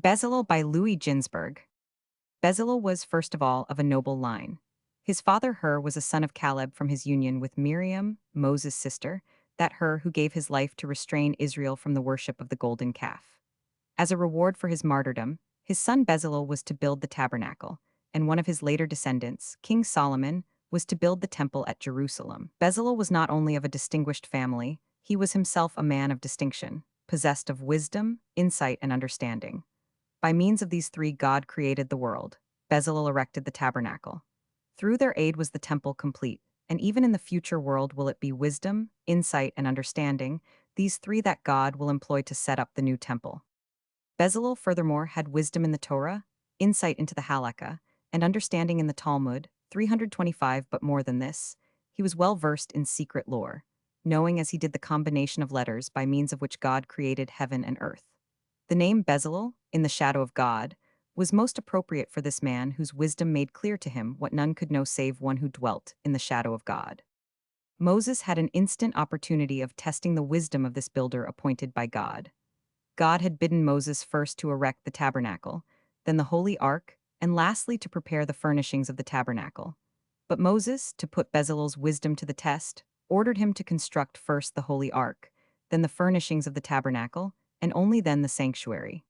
Bezalel by Louis Ginzberg. Bezalel was, first of all, of a noble line. His father Hur was a son of Caleb from his union with Miriam, Moses' sister, that Hur who gave his life to restrain Israel from the worship of the golden calf. As a reward for his martyrdom, his son Bezalel was to build the tabernacle, and one of his later descendants, King Solomon, was to build the temple at Jerusalem. Bezalel was not only of a distinguished family, he was himself a man of distinction, possessed of wisdom, insight, and understanding. By means of these three God created the world. Bezalel erected the tabernacle. Through their aid was the temple complete, and even in the future world will it be wisdom, insight, and understanding, these three that God will employ to set up the new temple. Bezalel furthermore had wisdom in the Torah, insight into the Halakha, and understanding in the Talmud, 325 but more than this, he was well versed in secret lore, knowing as he did the combination of letters by means of which God created heaven and earth. The name Bezalel, in the shadow of God, was most appropriate for this man whose wisdom made clear to him what none could know save one who dwelt in the shadow of God. Moses had an instant opportunity of testing the wisdom of this builder appointed by God. God had bidden Moses first to erect the tabernacle, then the holy ark, and lastly to prepare the furnishings of the tabernacle. But Moses, to put Bezalel's wisdom to the test, ordered him to construct first the holy ark, then the furnishings of the tabernacle, and only then the sanctuary.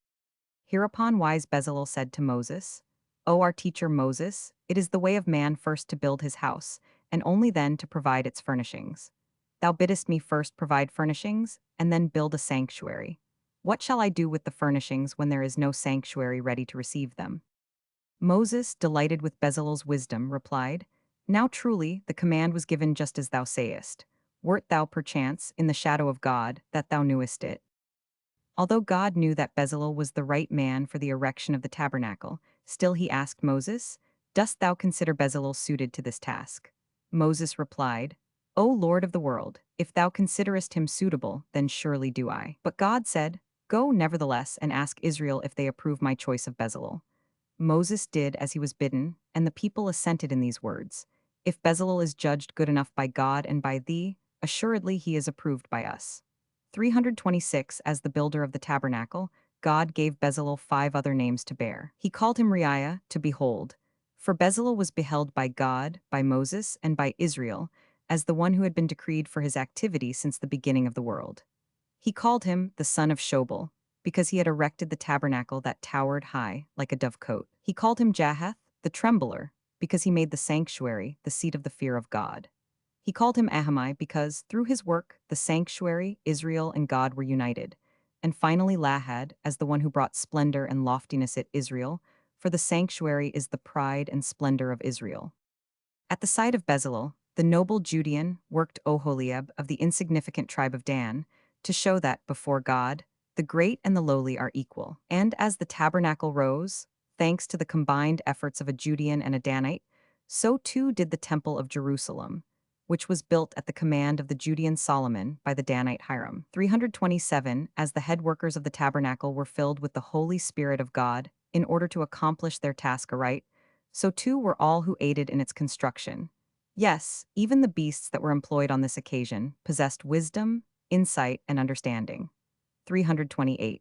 Hereupon wise Bezalel said to Moses, O our teacher Moses, it is the way of man first to build his house, and only then to provide its furnishings. Thou biddest me first provide furnishings, and then build a sanctuary. What shall I do with the furnishings when there is no sanctuary ready to receive them? Moses, delighted with Bezalel's wisdom, replied, Now truly the command was given just as thou sayest. Wert thou perchance in the shadow of God, that thou knewest it? Although God knew that Bezalel was the right man for the erection of the tabernacle, still he asked Moses, Dost thou consider Bezalel suited to this task? Moses replied, O Lord of the world, if thou considerest him suitable, then surely do I. But God said, Go nevertheless and ask Israel if they approve my choice of Bezalel. Moses did as he was bidden, and the people assented in these words. If Bezalel is judged good enough by God and by thee, assuredly he is approved by us. 326 As the builder of the tabernacle, God gave Bezalel 5 other names to bear. He called him Reiah, to behold. For Bezalel was beheld by God, by Moses, and by Israel, as the one who had been decreed for his activity since the beginning of the world. He called him the son of Shobal, because he had erected the tabernacle that towered high, like a dovecote. He called him Jahath, the trembler, because he made the sanctuary the seat of the fear of God. He called him Ahamai because, through his work, the sanctuary, Israel, and God were united. And finally Lahad, as the one who brought splendor and loftiness at Israel, for the sanctuary is the pride and splendor of Israel. At the side of Bezalel, the noble Judean worked Oholiab of the insignificant tribe of Dan, to show that, before God, the great and the lowly are equal. And as the tabernacle rose, thanks to the combined efforts of a Judean and a Danite, so too did the temple of Jerusalem, which was built at the command of the Judean Solomon by the Danite Hiram. 327 As the head workers of the tabernacle were filled with the Holy Spirit of God in order to accomplish their task aright, so too were all who aided in its construction. Yes, even the beasts that were employed on this occasion possessed wisdom, insight, and understanding. 328